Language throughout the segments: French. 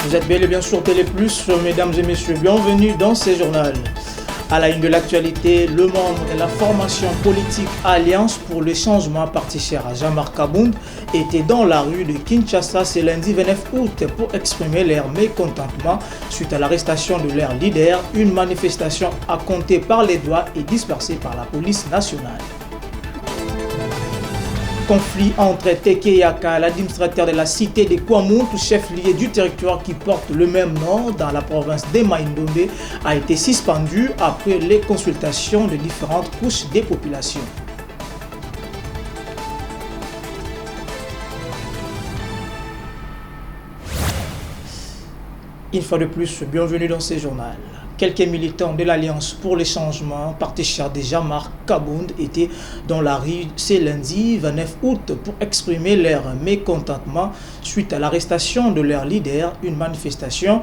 Vous êtes bel et bien sur Télé Plus, mesdames et messieurs, bienvenue dans ce journal. À la une de l'actualité, le membre de la formation politique Alliance pour le changement, parti cher à Jean-Marc Kabound, était dans la rue de Kinshasa ce lundi 29 août pour exprimer leur mécontentement suite à l'arrestation de leur leader, une manifestation à compter par les doigts et dispersée par la police nationale. Conflit entre Teke Yaka, l'administrateur de la cité de Kwamoutou, chef-lieu du territoire qui porte le même nom dans la province de Maïndombe, a été suspendu après les consultations de différentes couches des populations. Une fois de plus, bienvenue dans ce journal. Quelques militants de l'Alliance pour le changement, parti cher de Jean-Marc Kabound, étaient dans la rue ce lundi 29 août pour exprimer leur mécontentement suite à l'arrestation de leur leader, une manifestation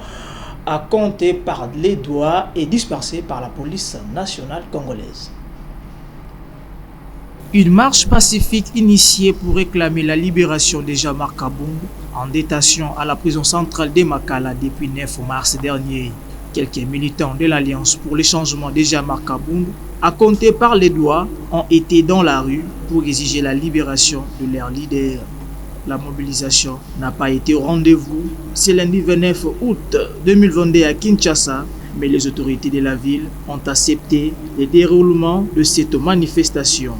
à compter par les doigts et dispersée par la police nationale congolaise. Une marche pacifique initiée pour réclamer la libération de Jean-Marc Kabound en détention à la prison centrale de Makala depuis 9 mars dernier. Quelques militants de l'Alliance pour le changement de Jean-Marc Kabound, à compter par les doigts, ont été dans la rue pour exiger la libération de leur leader. La mobilisation n'a pas été au rendez-vous ce lundi 29 août 2022 à Kinshasa, mais les autorités de la ville ont accepté le déroulement de cette manifestation.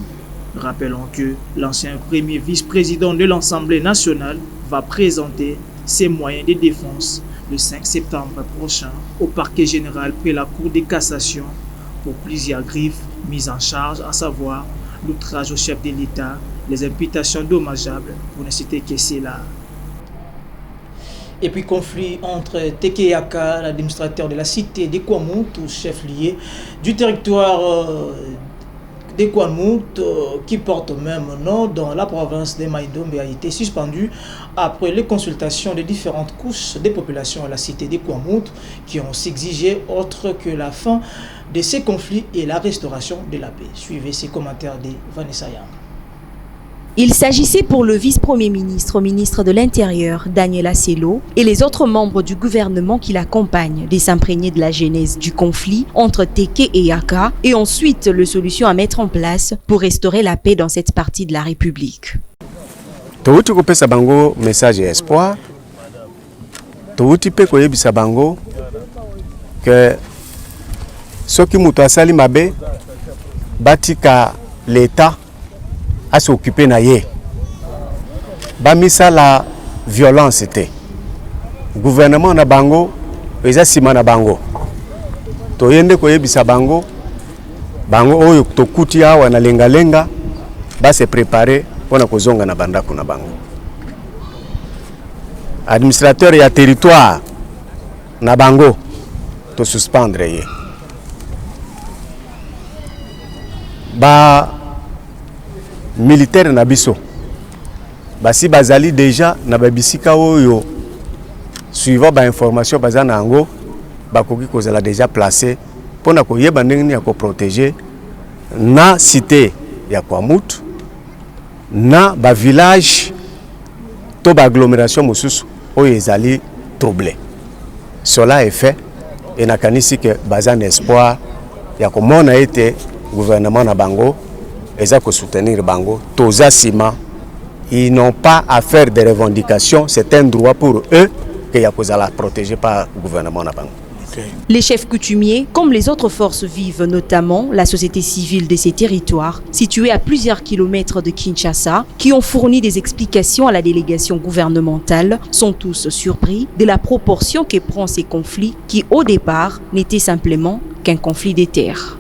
Rappelons que l'ancien premier vice-président de l'Assemblée nationale va présenter ses moyens de défense le 5 septembre prochain au parquet général près la Cour de cassation pour plusieurs griefs mises en charge, à savoir l'outrage au chef de l'État, les imputations dommageables, pour ne citer que cela. Et puis conflit entre Teke Yaka, l'administrateur de la cité de Kwamoutou, chef-lieu du territoire de Kwamoutou, qui porte le même nom dans la province de Maïndombe, a été suspendu après les consultations de différentes couches des populations à la cité de Kwamoutou qui ont exigé autre que la fin de ces conflits et la restauration de la paix. Suivez ces commentaires de Vanessa Yang. Il s'agissait pour le vice-premier ministre, ministre de l'Intérieur, Daniel Assello, et les autres membres du gouvernement qui l'accompagnent de s'imprégner de la genèse du conflit entre Teke et Yaka et ensuite les solutions à mettre en place pour restaurer la paix dans cette partie de la République. Touti kopesa bango message espoir. Touti pe koyebisa bango que soki mutu asali mabe batika l'État à s'occuper na ye. Bamisa la violence était. Gouvernement na bango, eza sima na bango. Toyende koyebisa bango, bango oyo tokuti awa na lenga ba se préparer pona kozonga na bandako na bango. Administrateur ya territoire na bango to suspendre ye. Ba militaire na biso basi bazali déjà na babisika oyo suivant ba information bazana yango bakoki kozala déjà placé pona koyeba ndenge ya ko protéger na cité ya Kwamoutou na ba village to ba agglomération mosusu oyo ezali troublé. Cela est fait et nakanisi que bazana espoir ya komona ete gouvernement na bango eza ko soutenir bango toza sima. Ils n'ont pas à faire des revendications, c'est un droit pour eux que ya kozala protégé par le gouvernement na bango. Les chefs coutumiers, comme les autres forces vives, notamment la société civile de ces territoires, situés à plusieurs kilomètres de Kinshasa, qui ont fourni des explications à la délégation gouvernementale, sont tous surpris de la proportion que prend ces conflits qui, au départ, n'étaient simplement qu'un conflit des terres.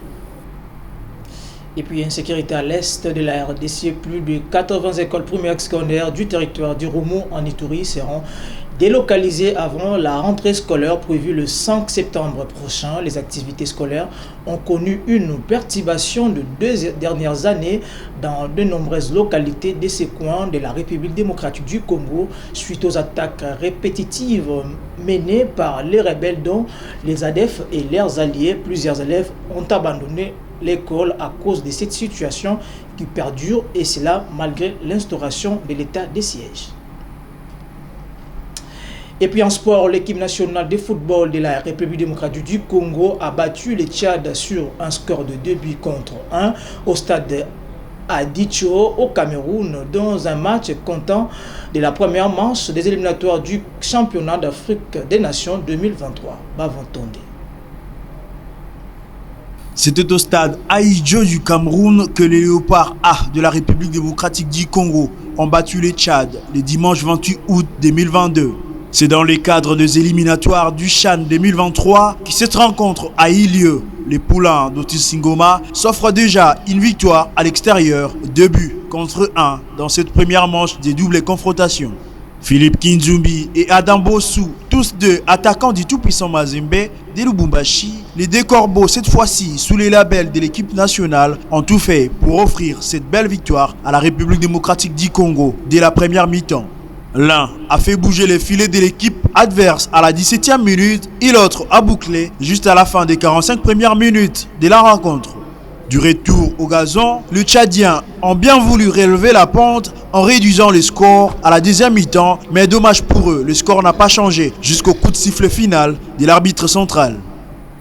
Et puis insécurité à l'est de la RDC, plus de 80 écoles primaires secondaires du territoire du Romo en Ituri seront Délocalisées avant la rentrée scolaire prévue le 5 septembre prochain, les activités scolaires ont connu une perturbation de 2 dernières années dans de nombreuses localités de ces coins de la République démocratique du Congo suite aux attaques répétitives menées par les rebelles dont les ADF et leurs alliés. Plusieurs élèves ont abandonné l'école à cause de cette situation qui perdure et cela malgré l'instauration de l'état de siège. Et puis en sport, l'équipe nationale de football de la République démocratique du Congo a battu le Tchad sur un score de 2-1 au stade Adicho au Cameroun dans un match comptant de la première manche des éliminatoires du championnat d'Afrique des Nations 2023. Bavantonde. C'était au stade Aïdjo du Cameroun que les Léopards A de la République démocratique du Congo ont battu le Tchad le dimanche 28 août 2022. C'est dans le cadre des éliminatoires du CHAN 2023 que cette rencontre a eu lieu. Les poulains d'Otis Singoma s'offrent déjà une victoire à l'extérieur, 2-1 dans cette première manche des doubles confrontations. Philippe Kinzumbi et Adam Bossou, tous deux attaquants du tout-puissant Mazembe de Lubumbashi, les deux corbeaux cette fois-ci sous les labels de l'équipe nationale, ont tout fait pour offrir cette belle victoire à la République démocratique du Congo dès la première mi-temps. L'un a fait bouger les filets de l'équipe adverse à la 17e minute et l'autre a bouclé juste à la fin des 45 premières minutes de la rencontre. Du retour au gazon, les Tchadiens ont bien voulu relever la pente en réduisant le score à la deuxième mi-temps, mais dommage pour eux, le score n'a pas changé jusqu'au coup de sifflet final de l'arbitre central.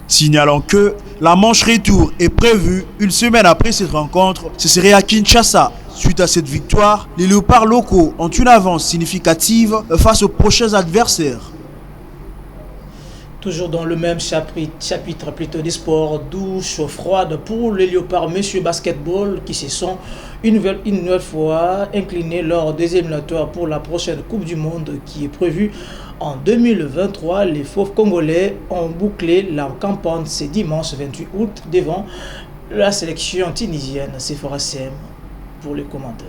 Signalons que la manche retour est prévue une semaine après cette rencontre, ce serait à Kinshasa. Suite à cette victoire, les léopards locaux ont une avance significative face aux prochains adversaires. Toujours dans le même chapitre plutôt des sports, douche froide pour les léopards Monsieur Basketball qui se sont une nouvelle fois inclinés lors des éliminatoires pour la prochaine Coupe du Monde qui est prévue en 2023. Les Fauves congolais ont bouclé la campagne ce dimanche 28 août devant la sélection tunisienne Sephora Sem pour les commentaires.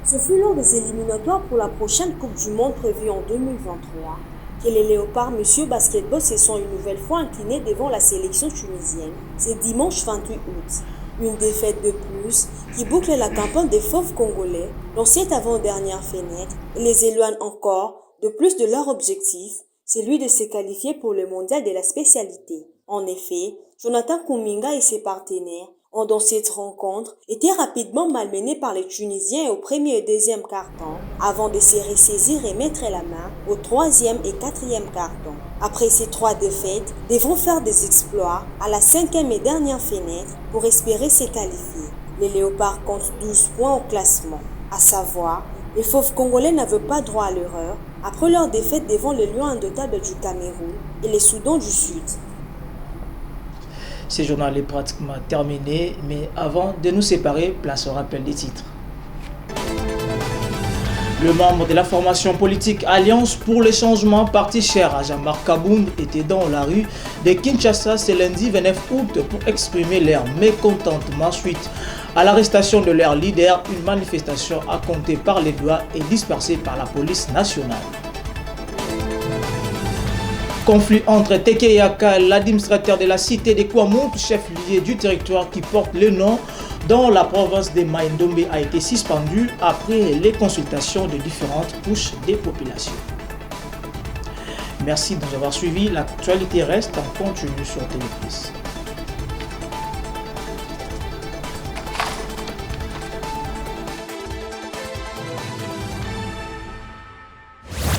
Ce fut lors des éliminatoires pour la prochaine Coupe du Monde prévue en 2023 que les léopards Monsieur Basketball se sont une nouvelle fois inclinés devant la sélection tunisienne. C'est dimanche 28 août. Une défaite de plus qui boucle la campagne des Fauves congolais dans cette avant-dernière fenêtre et les éloigne encore de plus de leur objectif, celui de se qualifier pour le mondial de la spécialité. En effet, Jonathan Kuminga et ses partenaires ont dans cette rencontre été rapidement malmenés par les Tunisiens au premier et deuxième quart-temps avant de se ressaisir et mettre la main au troisième et quatrième quart-temps. Après ces 3 défaites, devront faire des exploits à la 5e et dernière fenêtre pour espérer se qualifier. Les Léopards comptent 12 points au classement. À savoir, les Fauves congolais n'avaient pas droit à l'erreur après leur défaite devant les Lions indomptables du Cameroun et les Soudans du Sud. Ce journal est pratiquement terminé, mais avant de nous séparer, place au rappel des titres. Le membre de la formation politique Alliance pour le changement, parti cher à Jean-Marc Kabound, était dans la rue de Kinshasa ce lundi 29 août pour exprimer leur mécontentement suite à l'arrestation de leur leader. Une manifestation à compter par les doigts et dispersée par la police nationale. Conflit entre Teke Yaka, l'administrateur de la cité de Kouamouk, chef-lieu du territoire qui porte le nom dans la province de Maïndombe, a été suspendu après les consultations de différentes couches des populations. Merci de nous avoir suivis. L'actualité reste en continu sur Télé+.